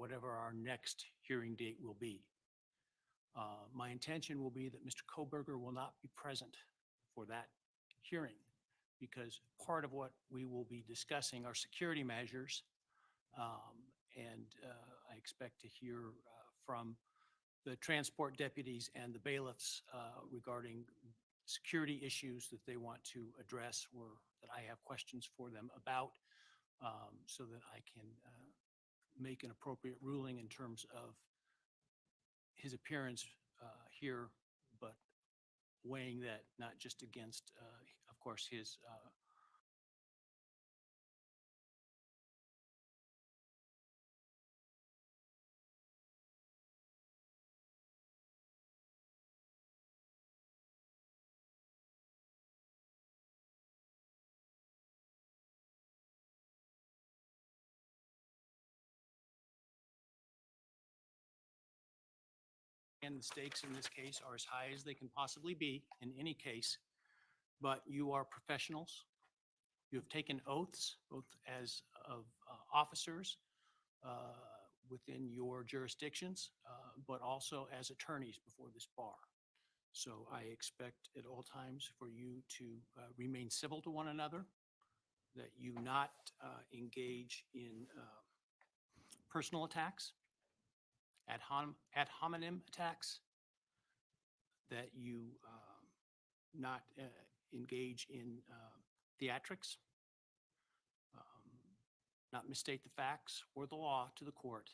whatever our next hearing date will be. My intention will be that Mr. Kohberger will not be present for that hearing because part of what we will be discussing are security measures. I expect to hear from the transport deputies and the bailiffs regarding security issues that they want to address or that I have questions for them about, so that I can make an appropriate ruling in terms of his appearance here, but weighing that not just against, of course, his and the stakes in this case are as high as they can possibly be in any case, but you are professionals. You have taken oaths, both as of officers within your jurisdictions, but also as attorneys before this bar. So I expect at all times for you to remain civil to one another, that you not engage in personal attacks, ad hominem attacks, that you not engage in theatrics, not misstate the facts or the law to the court,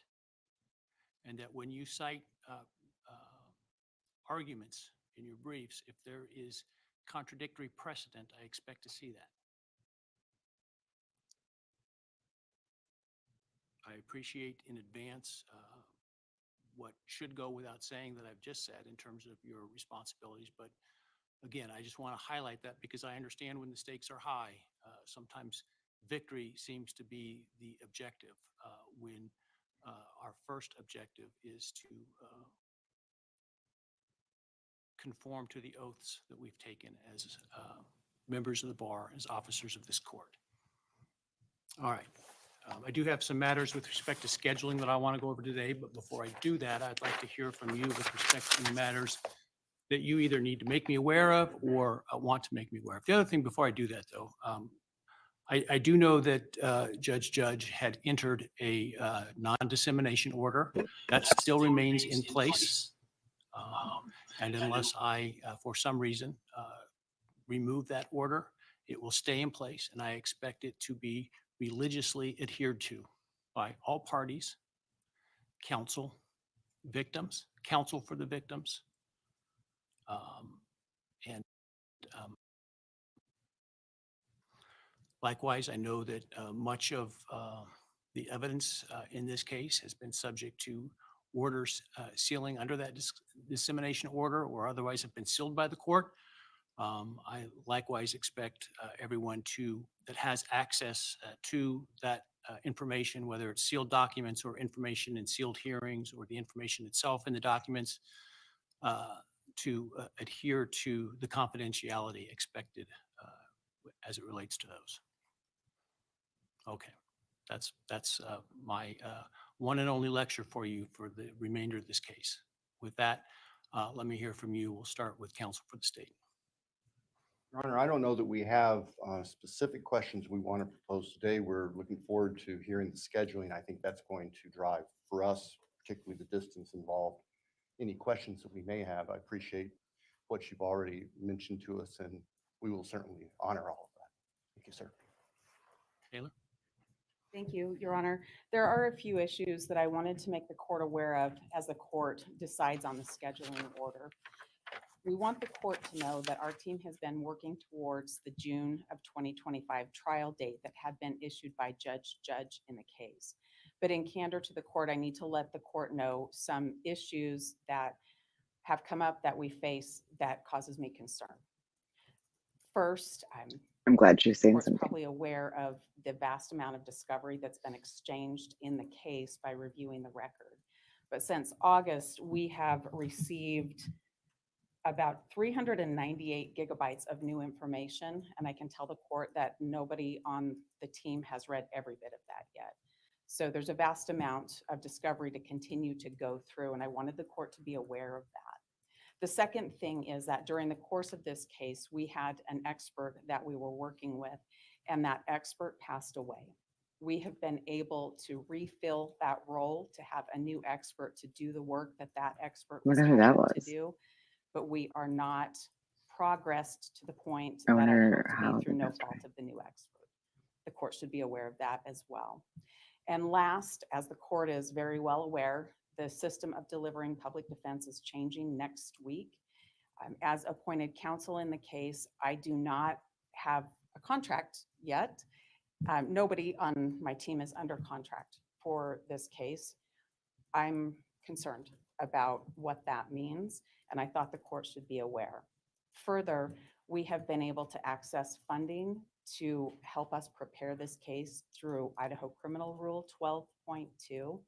and that when you cite arguments in your briefs, if there is contradictory precedent, I expect to see that. I appreciate in advance what should go without saying that I've just said in terms of your responsibilities. But again, I just want to highlight that because I understand when the stakes are high, sometimes victory seems to be the objective when our first objective is to conform to the oaths that we've taken as members of the bar, as officers of this court. All right. I do have some matters with respect to scheduling that I want to go over today, but before I do that, I'd like to hear from you with respect to the matters that you either need to make me aware of or want to make me aware of. The other thing before I do that, though, I do know that Judge had entered a non-dissemination order. That still remains in place. And unless I, for some reason, remove that order, it will stay in place, and I expect it to be religiously adhered to by all parties, counsel, victims, counsel for the victims, and likewise, I know that much of the evidence in this case has been subject to orders sealing under that dissemination order or otherwise have been sealed by the court. I likewise expect everyone that has access to that information, whether it's sealed documents or information in sealed hearings or the information itself in the documents, to adhere to the confidentiality expected as it relates to those. Okay, that's my one and only lecture for you for the remainder of this case. With that, let me hear from you. We'll start with counsel for the state. Your Honor, I don't know that we have specific questions we want to propose today. We're looking forward to hearing the scheduling. I think that's going to drive, for us, particularly the distance involved, any questions that we may have. I appreciate what you've already mentioned to us, and we will certainly honor all of that. Thank you, sir. Taylor? Thank you, Your Honor. There are a few issues that I wanted to make the court aware of as the court decides on the scheduling order. We want the court to know that our team has been working towards the June of 2025 trial date that had been issued by Judge in the case. But in candor to the court, I need to let the court know some issues that have come up that we face that causes me concern. First, I'm glad you're saying something. Probably aware of the vast amount of discovery that's been exchanged in the case by reviewing the record. But since August, we have received about 398 gigabytes of new information, and I can tell the court that nobody on the team has read every bit of that yet. So there's a vast amount of discovery to continue to go through, and I wanted the court to be aware of that. The second thing is that during the course of this case, we had an expert that we were working with, and that expert passed away. We have been able to refill that role to have a new expert to do the work that that expert was Wonder who that hired to was. do, but we are not progressed to the point I that I wonder hope to how be through they no passed fault away. of the new expert. The court should be aware of that as well. And last, as the court is very well aware, the system of delivering public defense is changing next week. As appointed counsel in the case, I do not have a contract yet. Nobody on my team is under contract for this case. I'm concerned about what that means, and I thought the court should be aware. Further, we have been able to access funding to help us prepare this case through Idaho Criminal Rule 12.2.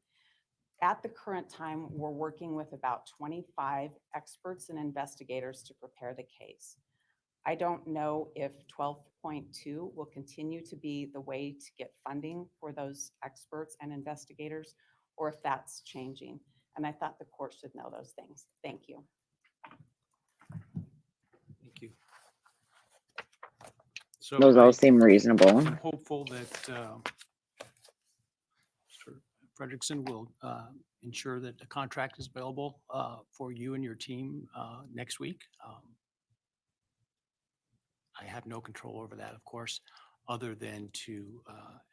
At the current time, we're working with about 25 experts and investigators to prepare the case. I don't know if 12.2 will continue to be the way to get funding for those experts and investigators, or if that's changing. And I thought the court should know those things. Thank you. Thank you. So Those all I- seem reasonable. I'm hopeful that Mr. Frederickson will ensure that the contract is available for you and your team next week. I have no control over that, of course, other than to,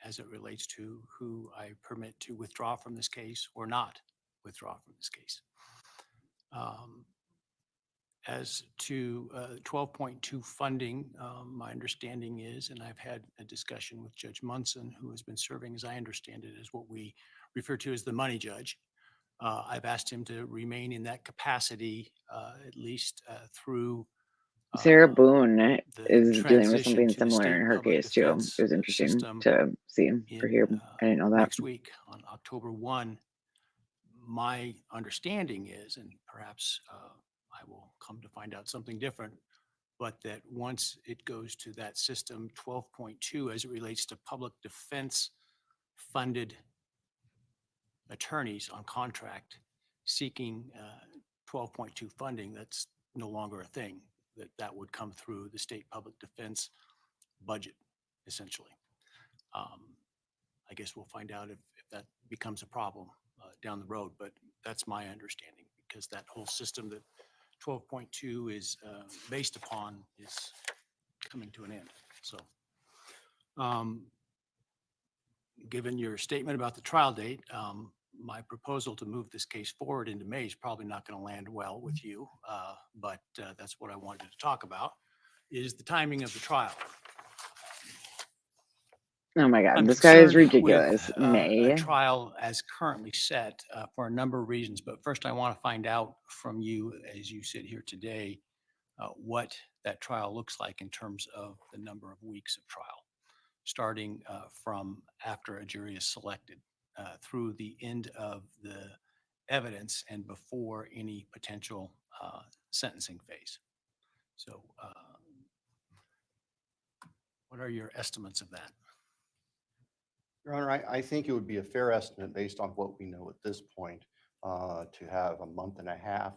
as it relates to who I permit to withdraw from this case or not withdraw from this case. As to 12.2 funding, my understanding is, and I've had a discussion with Judge Munson, who has been serving, as I understand it, as what we refer to as the money judge. I've asked him to remain in that capacity at least through Sarah Boone the is dealing with transition something to the similar state in her public case too. defense It was interesting system to see or hear. I didn't know that. next week on October 1. My understanding is, and perhaps I will come to find out something different, but that once it goes to that system 12.2 as it relates to public defense funded attorneys on contract seeking 12.2 funding, that's no longer a thing, that would come through the state public defense budget, essentially. I guess we'll find out if that becomes a problem down the road, but that's my understanding, because that whole system that 12.2 is based upon is coming to an end. So given your statement about the trial date, my proposal to move this case forward into May is probably not going to land well with you, but that's what I wanted to talk about, is the timing of the trial. Oh my God, I'm this guy is concerned with, ridiculous. a May. trial as currently set for a number of reasons, but first I want to find out from you, as you sit here today, what that trial looks like in terms of the number of weeks of trial, starting from after a jury is selected through the end of the evidence and before any potential sentencing phase. So what are your estimates of that? Your Honor, I think it would be a fair estimate based on what we know at this point to have a month and a half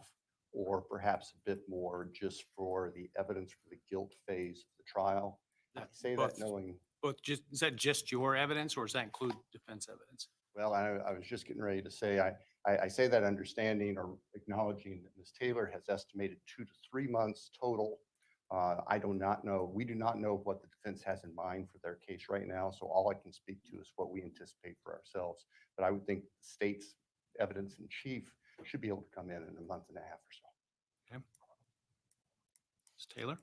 or perhaps a bit more just for the evidence for the guilt phase of the trial. I say that knowing, Both just, is that just your evidence or does that include defense evidence? well, I was just getting ready to say, I say that understanding or acknowledging that Ms. Taylor has estimated 2 to 3 months total. I do not know. We do not know what the defense has in mind for their case right now. So all I can speak to is what we anticipate for ourselves. But I would think the state's evidence in chief should be able to come in a month and a half or so. Okay. Ms. Taylor?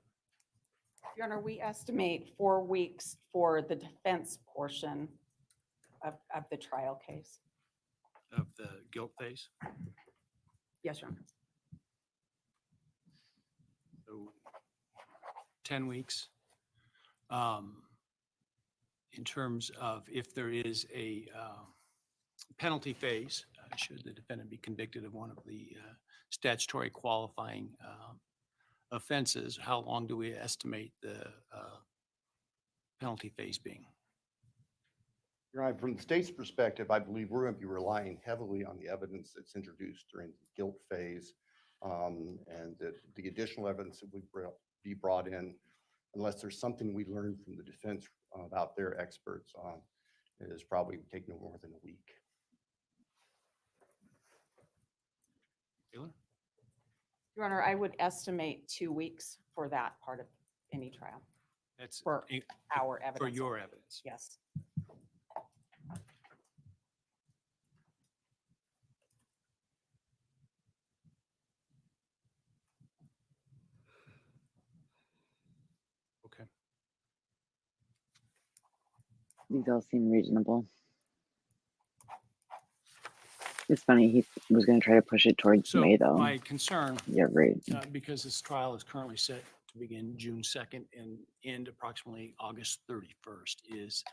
Your Honor, we estimate 4 weeks for the defense portion of the trial case. Of the guilt phase? Yes, Your Honor. So 10 weeks. In terms of if there is a penalty phase, should the defendant be convicted of one of the statutory qualifying offenses, how long do we estimate the penalty phase being? You're right. From the state's perspective, I believe we're going to be relying heavily on the evidence that's introduced during the guilt phase. And that the additional evidence that would be brought in, unless there's something we learned from the defense about their experts, it is probably taking no more than a week. Taylor? Your Honor, I would estimate 2 weeks for that part of any trial, That's for our evidence. for your evidence. Yes. Okay. These all seem reasonable. It's funny, he was going to try to push it towards So May, though. my concern, Yeah, right. because this trial is currently set to begin June 2nd and end approximately August 31st, is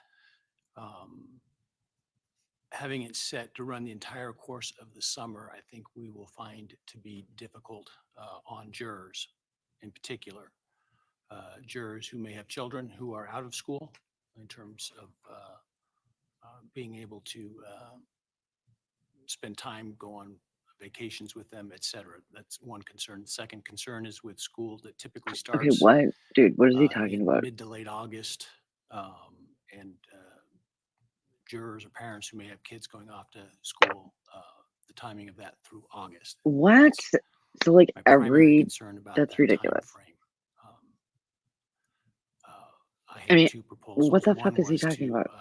having it set to run the entire course of the summer. I think we will find to be difficult on jurors in particular. Jurors who may have children who are out of school, in terms of being able to spend time, go on vacations with them, et cetera. That's one concern. The second concern is with school that typically starts. Okay, what? Dude, what is he talking in about? mid to late August, and jurors or parents who may have kids going off to school, the timing of that through August. What? That's So, like, my primary every, concern about that's that time ridiculous. frame. I I mean, had two proposals. what the One fuck is he was talking to, about?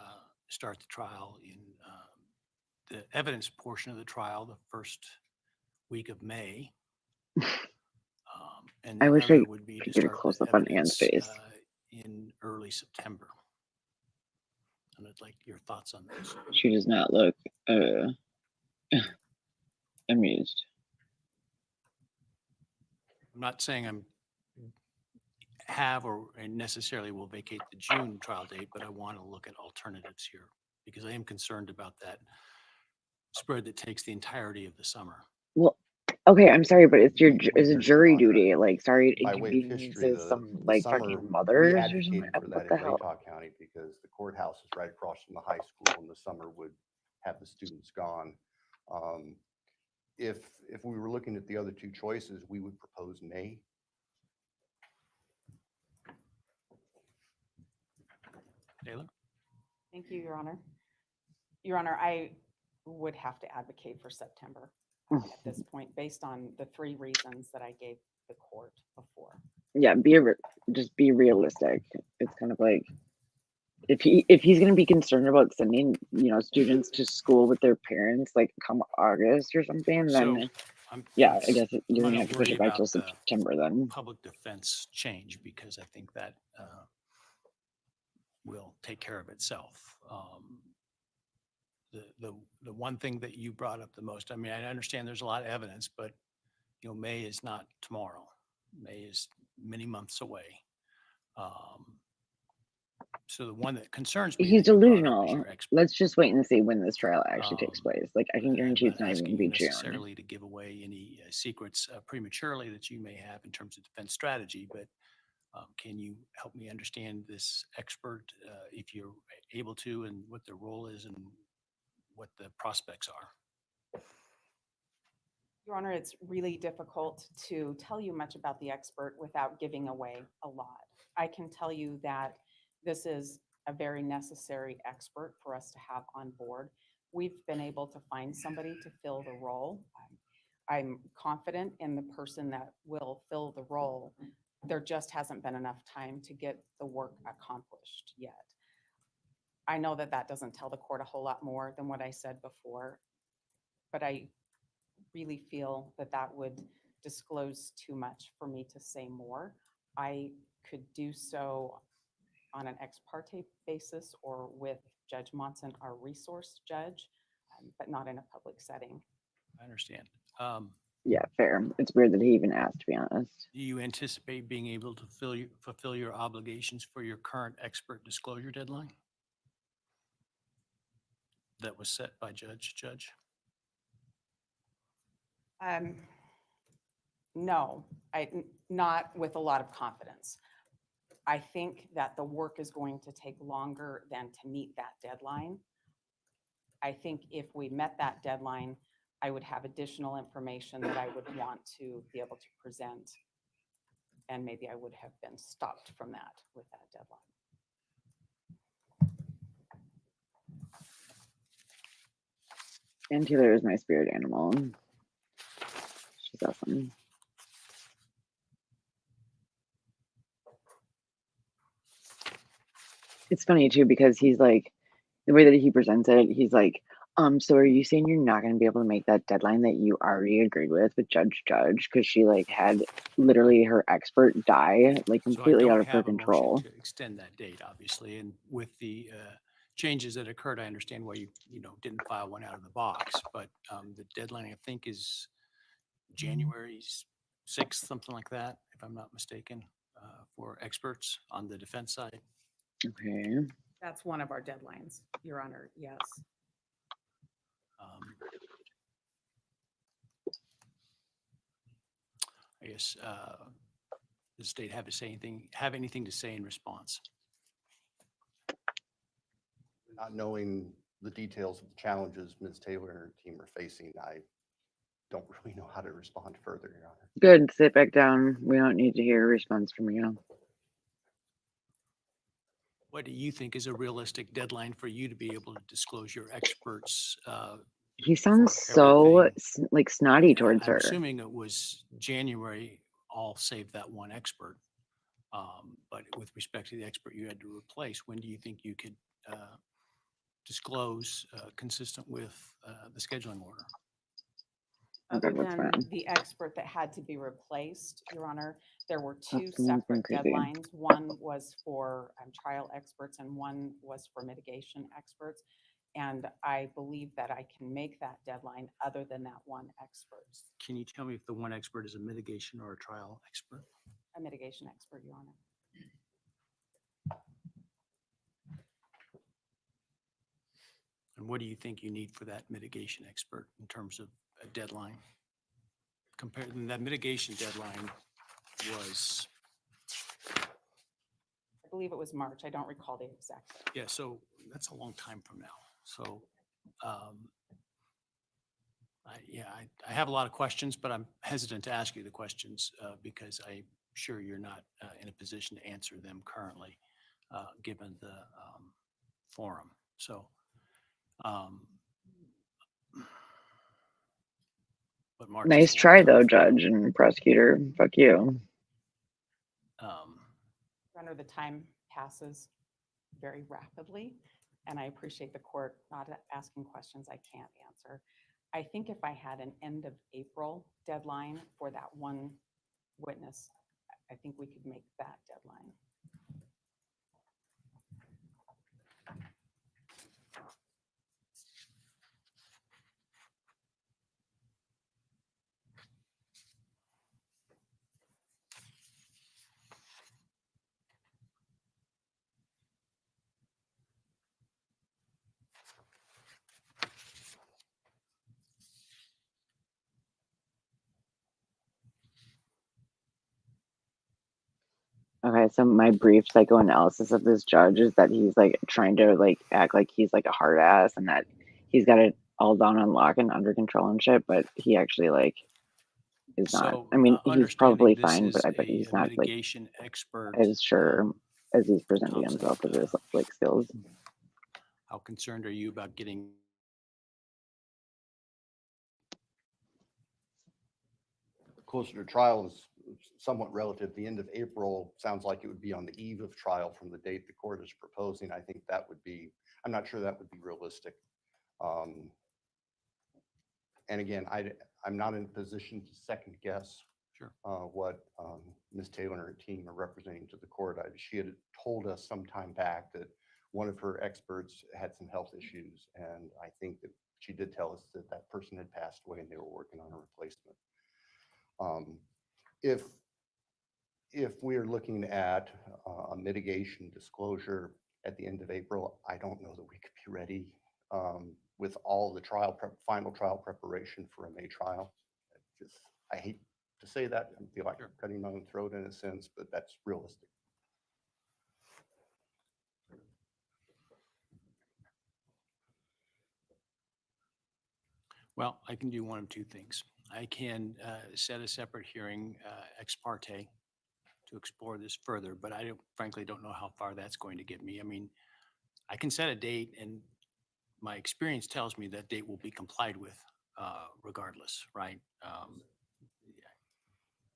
start the trial in the evidence portion of the trial the first week of May. And I the wish other I would be to could get a start the close up on Anne's evidence face. in early September. And I'd like your thoughts on this. She does not look amused. I'm not saying I'm have or necessarily will vacate the June trial date, but I want to look at alternatives here because I am concerned about that spread that takes the entirety of the summer. Well, okay, I'm sorry, but it's your We it's a hear you, jury Your Honor. duty. Like, sorry, it By way of history, inconveniences some the like summer, fucking we mothers or something. advocated for What that the in hell? Latah County because the courthouse is right across from the high school and the summer would have the students gone. If we were looking at the other two choices, we would propose May. Taylor? Thank you, Your Honor. Your Honor, I would have to advocate for September at this point, based on the 3 reasons that I gave the court before. Yeah, just be realistic. It's kind of like if he's gonna be concerned about sending students to school with their parents like come August or something, So then I'm I guess you're I'm gonna gonna have to push worry it back till about the September then. public defense change because I think that will take care of itself. The one thing that you brought up the most, I mean, I understand there's a lot of evidence, but May is not tomorrow. May is many months away. So the one that concerns me He's that you brought up is delusional. your expert. Let's just wait and see when this trial actually takes place. Like, I can I'm guarantee it's not not even asking gonna you be June. necessarily to give away any secrets prematurely that you may have in terms of defense strategy, but can you help me understand this expert if you're able to, and what their role is and what the prospects are? Your Honor, it's really difficult to tell you much about the expert without giving away a lot. I can tell you that this is a very necessary expert for us to have on board. We've been able to find somebody to fill the role. I'm confident in the person that will fill the role. There just hasn't been enough time to get the work accomplished yet. I know that that doesn't tell the court a whole lot more than what I said before, but I really feel that that would disclose too much for me to say more. I could do so on an ex parte basis or with Judge Monson, our resource judge, but not in a public setting. I understand. Yeah, fair. It's weird that he even asked, to be honest. Do you anticipate being able to fulfill your obligations for your current expert disclosure deadline that was set by Judge? No, not with a lot of confidence. I think that the work is going to take longer than to meet that deadline. I think if we met that deadline, I would have additional information that I would want to be able to present. And maybe I would have been stopped from that with that deadline. And Taylor is my spirit animal. She's awesome. It's funny too, because he's like, the way that he presents it, he's like, so are you saying you're not going to be able to make that deadline that you already agreed with Judge? Because she like had literally her expert die, like So I completely don't out of her have a motion control. to extend that date, obviously, and with the changes that occurred, I understand why you didn't file one out of the box, but the deadline, I think, is January 6th, something like that, if I'm not mistaken, for experts on the defense side. Okay. That's one of our deadlines, Your Honor, yes. I guess the state have anything to say in response? Not knowing the details of the challenges Ms. Taylor and her team are facing, I don't really know how to respond further, Your Honor. Good. Sit back down. We don't need to hear a response from you. What do you think is a realistic deadline for you to be able to disclose your experts? He sounds For so everything. like snotty And towards I'm her. assuming it was January, all save that one expert. But with respect to the expert you had to replace, when do you think you could disclose consistent with the scheduling order? Okay, Other that's than fine. the expert that had to be replaced, Your Honor, there were two That's the one thing separate creepy. deadlines. One was for trial experts and one was for mitigation experts. And I believe that I can make that deadline other than that one expert, Can you tell me if the one expert is a mitigation or a trial expert? a mitigation expert, Your Honor. And what do you think you need for that mitigation expert in terms of a deadline? Compared, that mitigation deadline was, I believe it was March. I don't recall the exact. yeah, so that's a long time from now. So, I have a lot of questions, but I'm hesitant to ask you the questions because I'm sure you're not in a position to answer them currently, given the forum. So, but March is a Nice long try time though, from now. judge and prosecutor. Fuck you. Your Honor, the time passes very rapidly, and I appreciate the court not asking questions I can't answer. I think if I had an end of April deadline for that one witness, I think we could make that deadline. Okay, so my brief psychoanalysis of this judge is that he's like trying to like act like he's like a hard ass and that he's got it all down on lock and under control and shit, but he actually like is not. So, I mean, he's understanding probably this fine, is but I bet a he's not like mitigation expert. as sure as he's presenting Thompson, himself with his like skills. How concerned are you about getting Closer to trial is somewhat relative. The end of April sounds like it would be on the eve of trial from the date the court is proposing. I think that would be, I'm not sure that would be realistic. And again, I'm not in a position to second guess Sure. what Ms. Taylor and her team are representing to the court. She had told us some time back that one of her experts had some health issues. And I think that she did tell us that that person had passed away and they were working on a replacement. If we're looking at a mitigation disclosure at the end of April, I don't know that we could be ready with all the final trial preparation for a May trial. I hate to say that, I feel like I'm cutting my own throat in a sense, but that's realistic. Well, I can do one of two things. I can set a separate hearing ex parte to explore this further, but I frankly don't know how far that's going to get me. I mean, I can set a date, and my experience tells me that date will be complied with regardless, right? Yeah,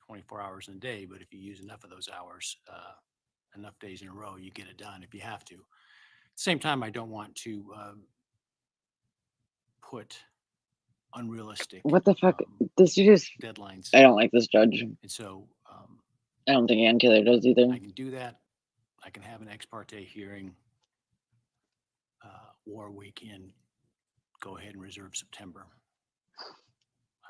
24 hours in a day, but if you use enough of those hours, enough days in a row, you get it done if you have to. At the same time, I don't want to put unrealistic What the fuck? This you just. deadlines. I don't like this judge. And so I don't think Ann Taylor does either. I can do that. I can have an ex parte hearing, or we can go ahead and reserve September.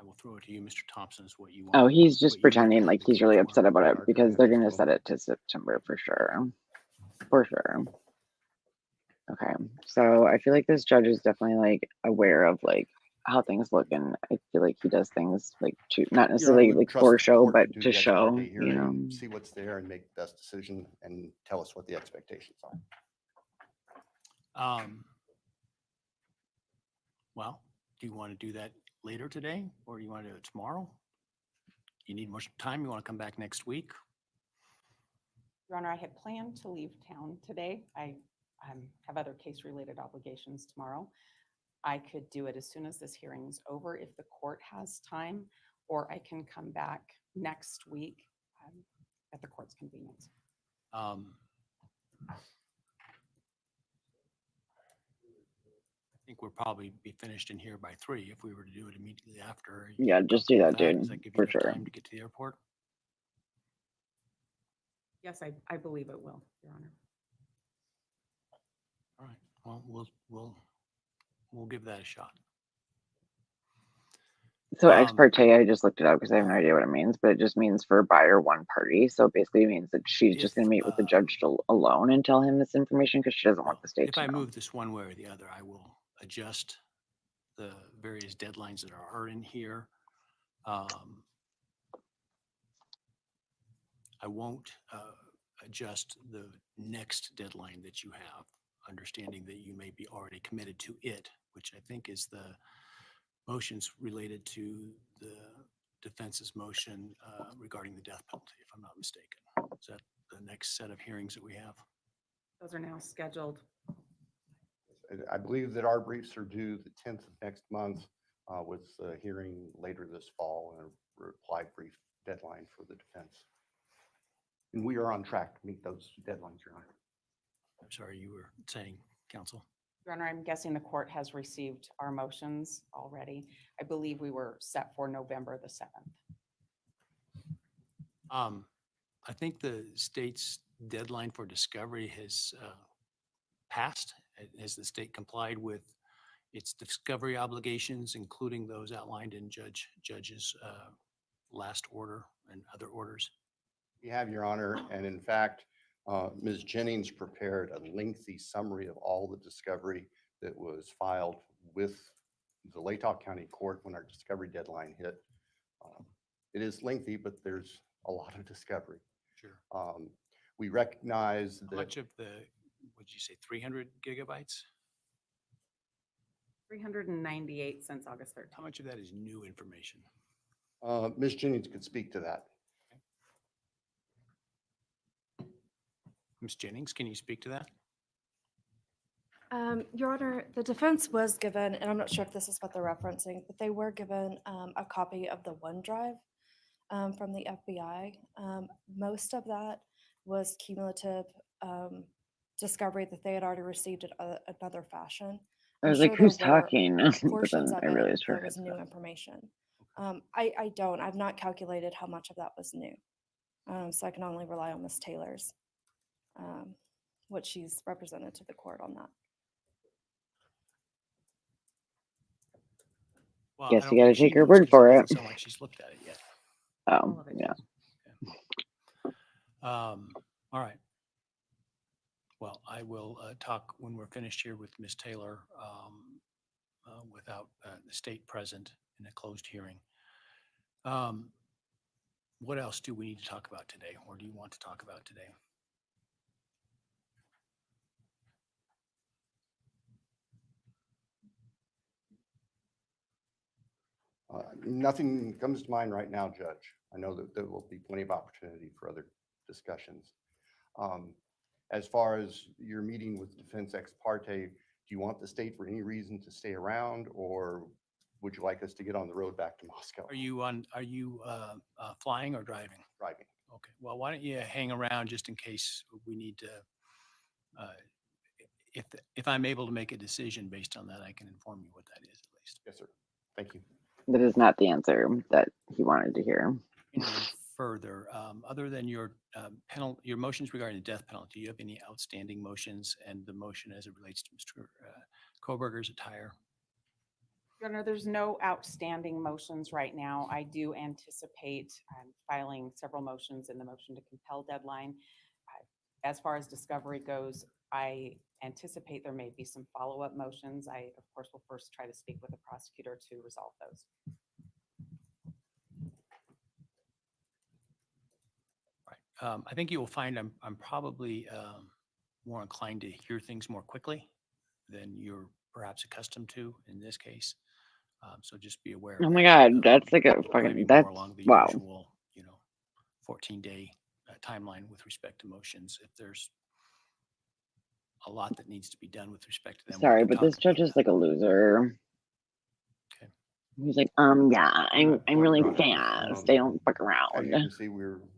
I will throw it to you, Mr. Thompson, is what you want. Oh, he's just what you pretending like he's advocate really for. upset about it Are because doing they're it gonna as set well. it to September for sure. For sure. Okay, so I feel like this judge is definitely like aware of like how things look, and I feel like he does things like to not Your Honor, necessarily we would like trust for the show, court but do to the ex show, parte you know. hearing, see what's there and make the best decision and tell us what the expectations are. Well, do you want to do that later today, or you want to do it tomorrow? You need more time? You want to come back next week? Your Honor, I had planned to leave town today. I have other case-related obligations tomorrow. I could do it as soon as this hearing's over if the court has time, or I can come back next week at the court's convenience. I think we'll probably be finished in here by 3 if we were to do it immediately after. Are you Yeah, just do comfortable that, with dude, Does that give you for enough sure. time to get to the airport? Yes, I believe it will, Your Honor. All right. Well, we'll give that a shot. So ex parte, I just looked it up because I have no idea what it means, but it just means for buyer one party. So basically it means that she's just going to meet with the judge alone and tell him this information because she doesn't want the state If to I know. move this one way or the other, I will adjust the various deadlines that are in here. I won't adjust the next deadline that you have, understanding that you may be already committed to it, which I think is the motions related to the defense's motion regarding the death penalty, if I'm not mistaken. Is that the next set of hearings that we have? Those are now scheduled. I believe that our briefs are due the 10th of next month, with a hearing later this fall and a reply brief deadline for the defense. And we are on track to meet those deadlines, Your Honor. I'm sorry, you were saying, counsel? Your Honor, I'm guessing the court has received our motions already. I believe we were set for November the 7th. I think the state's deadline for discovery has passed. Has the state complied with its discovery obligations, including those outlined in judge's last order and other orders? We have, Your Honor, and in fact, Ms. Jennings prepared a lengthy summary of all the discovery that was filed with the Latah County Court when our discovery deadline hit. It is lengthy, but there's a lot of discovery. Sure. We recognize How that much of the, would you say 300 gigabytes? 398 since August 13th. How much of that is new information? Ms. Jennings could speak to that. Ms. Jennings, can you speak to that? Your Honor, the defense was given, and I'm not sure if this is what they're referencing, but they were given a copy of the OneDrive from the FBI. Most of that was cumulative discovery that they had already received in another fashion. I was I'm like, sure who's there were talking? But portions then of I it realized her that was new headset. information. I've not calculated how much of that was new. So I can only rely on Ms. Taylor's, what she's represented to the court on that. Well, Guess I you don't gotta think she take her knows word 'cause for doesn't it. sound like she's looked at it yet. Oh, of it. yeah. All right. Well, I will talk when we're finished here with Ms. Taylor without the state present in a closed hearing. What else do we need to talk about today, or do you want to talk about today? Nothing comes to mind right now, Judge. I know that there will be plenty of opportunity for other discussions. As far as your meeting with defense ex parte, do you want the state for any reason to stay around, or would you like us to get on the road back to Moscow? Are you flying or driving? Driving. Okay, well, why don't you hang around just in case we need to, if I'm able to make a decision based on that, I can inform you what that is at least. Yes, sir. Thank you. That is not the answer that he wanted to hear. And then further, other than your your motions regarding the death penalty, do you have any outstanding motions and the motion as it relates to Mr. Kohberger's attire? Your Honor, there's no outstanding motions right now. I do anticipate filing several motions in the motion to compel deadline. As far as discovery goes, I anticipate there may be some follow-up motions. I, of course, will first try to speak with the prosecutor to resolve those. Right. I think you will find I'm probably more inclined to hear things more quickly than you're perhaps accustomed to in this case. So just be aware. Oh of my that. God, that's like a Probably fucking, more that's, along the wow. usual, 14-day timeline with respect to motions. If there's a lot that needs to be done with respect to them. we Sorry, can but talk this judge about is that. like a loser. Okay. He's like, yeah, I'm really Your Honor, fast. I don't fuck As around. you can see,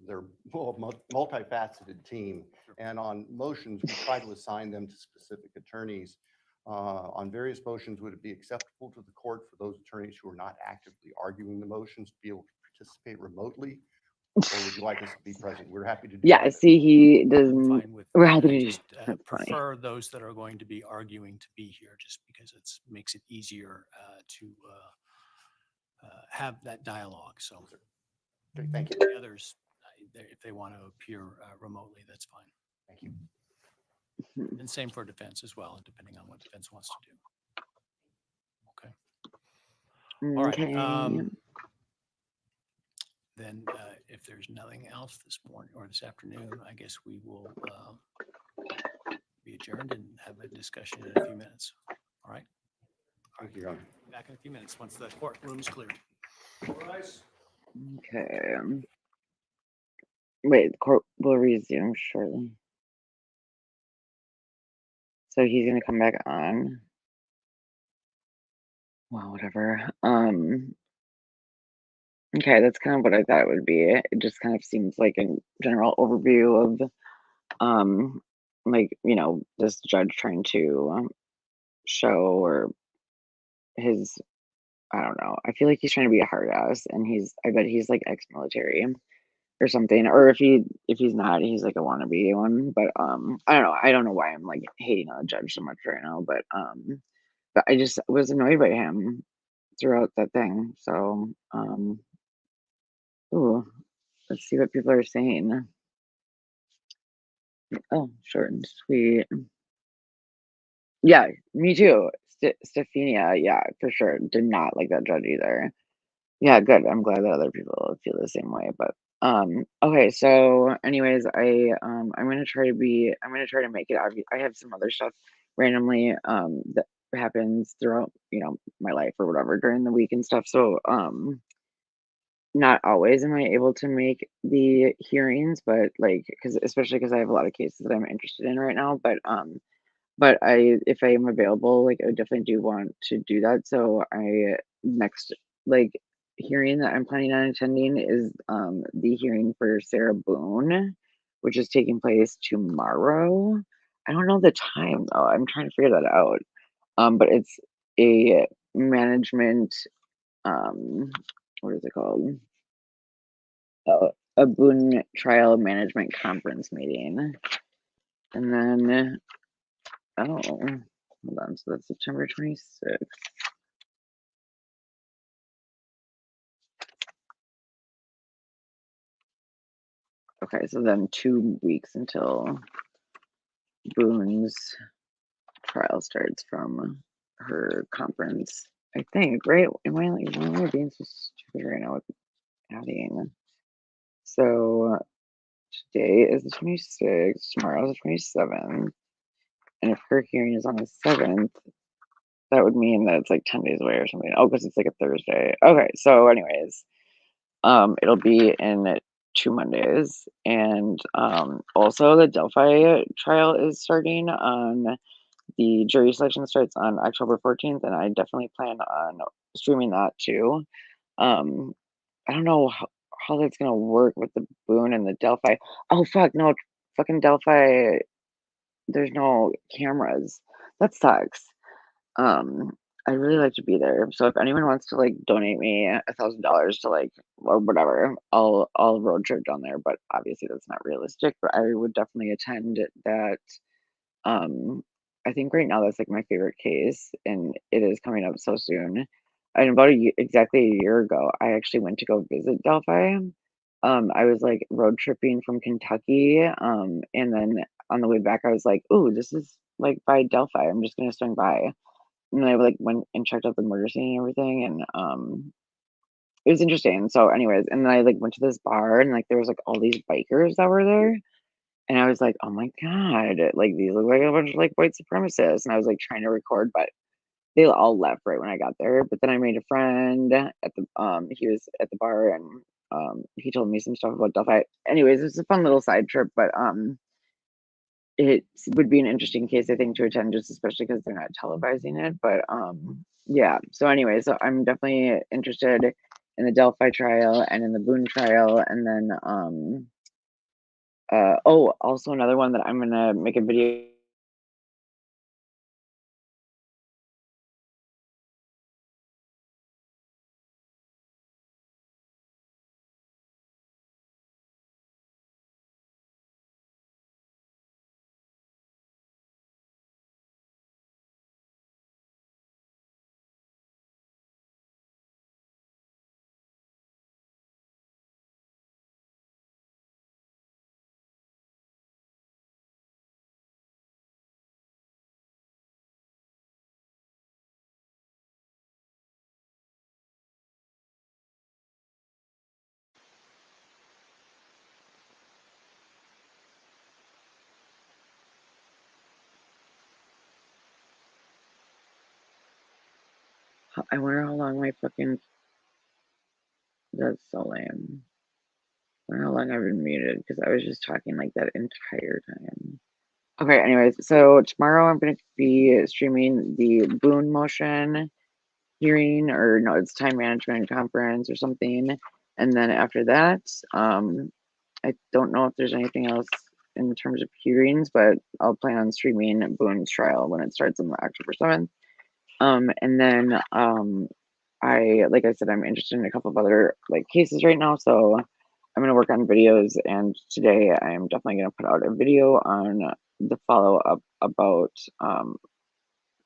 they're a multifaceted team. And on motions, we try to assign them to specific attorneys. On various motions, would it be acceptable to the court for those attorneys who are not actively arguing the motions to be able to participate remotely? Or would you like us to be present? We're happy to do Yeah, either. see, he I'm doesn't. fine with We're that. happy I to- just that's funny. prefer those that are going to be arguing to be here just because it makes it easier to have that dialogue. So Okay, thank you. the others, if they want to appear remotely, that's fine. Thank you. And same for defense as well, depending on what defense wants to do. Okay. All right. Okay. Then if there's nothing else this morning or this afternoon, I guess we will be adjourned and have a discussion in a few minutes. All right. Thank you, Your Honor. Back in a few minutes once the courtroom is cleared. Okay. Wait, the court will resume shortly. So he's gonna come back on. Well, whatever. Okay, that's kind of what I thought it would be. It just kind of seems like a general overview of, like, this judge trying to show or his, I don't know. I feel like he's trying to be a hard ass, and I bet he's like ex-military or something. Or if he's not, he's like a wannabe one. But I don't know. I don't know why I'm like hating on the judge so much right now. But I just was annoyed by him throughout that thing. So ooh, let's see what people are saying. Oh, short and sweet. Yeah, me too. Stephania, yeah, for sure. Did not like that judge either. Yeah, good. I'm glad that other people feel the same way. But okay, so anyways, I'm gonna try to make it obvious. I have some other stuff randomly that happens throughout, my life or whatever during the week and stuff. So not always am I able to make the hearings, but like especially because I have a lot of cases that I'm interested in right now. But if I am available, like I definitely do want to do that. So next like hearing that I'm planning on attending is the hearing for Sarah Boone, which is taking place tomorrow. I don't know the time though. I'm trying to figure that out. But it's a management what is it called? Oh, a Boone Trial Management Conference meeting. And then hold on. So that's September 26th. Okay, so then 2 weeks until Boone's trial starts from her conference. I think, right? Why am I being so stupid right now with adding? So today is the 26th, tomorrow is the 27th. And if her hearing is on the 7th, that would mean that it's like 10 days away or something. Oh, because it's like a Thursday. Okay, so anyways, it'll be in 2 Mondays, and also the Delphi trial is starting on the jury selection starts on October 14th, and I definitely plan on streaming that too. Um, I don't know how that's gonna work with the Boone and the Delphi. Oh fuck, no, fucking Delphi. There's no cameras. That sucks. Um, I'd really like to be there. So if anyone wants to like donate me $1,000 to like or whatever, I'll road trip down there. But obviously that's not realistic. But I would definitely attend that. Um, I think right now that's like my favorite case, and it is coming up so soon. And about exactly a year ago, I actually went to go visit Delphi. I was like road tripping from Kentucky, and then on the way back, I was like, "Ooh, this is like by Delphi. I'm just gonna swing by." And then I like went and checked out the murder scene and everything, and it was interesting. So, anyways, and then I like went to this bar, and like there was like all these bikers that were there, and I was like, "Oh my god, like these look like a bunch of like white supremacists." And I was like trying to record, but they all left right when I got there. But then I made a friend at the he was at the bar, and he told me some stuff about Delphi. Anyways, it was a fun little side trip, but it would be an interesting case, I think, to attend, just especially because they're not televising it. But yeah. So anyway, so I'm definitely interested in the Delphi trial and in the Boone trial, and then oh, also another one that I'm gonna make a video. I wonder how long my fucking that's so lame. I wonder how long I've been muted because I was just talking like that entire time. Okay, anyways, so tomorrow I'm gonna be streaming the Boone motion hearing, or no, it's time management conference or something. And then after that, I don't know if there's anything else in terms of hearings, but I'll plan on streaming Boone's trial when it starts on the October 7th. And then like I said, I'm interested in a couple of other like cases right now, so I'm gonna work on videos. And today I'm definitely gonna put out a video on the follow up about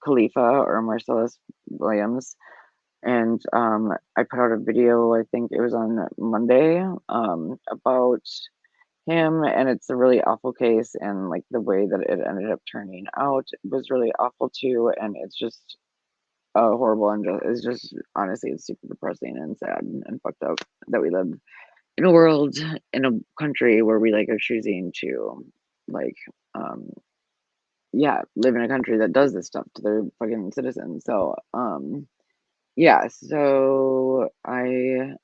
Khalifa or Marcellus Williams. And I put out a video, I think it was on Monday, about him, and it's a really awful case, and like the way that it ended up turning out was really awful too, and it's just horrible, and it's just honestly it's super depressing and sad and fucked up that we live in a world, in a country where we like are choosing to like yeah, live in a country that does this stuff to their fucking citizens. So yeah, so I'm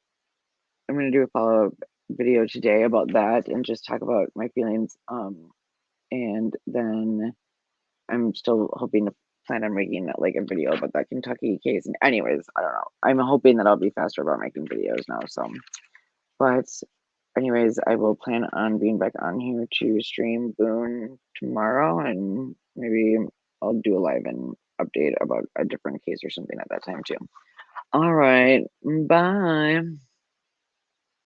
gonna do a follow-up video today about that and just talk about my feelings. And then I'm still hoping to plan on making like a video about that Kentucky case. And anyways, I don't know. I'm hoping that I'll be faster about making videos now. So, but anyways, I will plan on being back on here to stream Boone tomorrow, and maybe I'll do a live and update about a different case or something at that time too. All right, bye.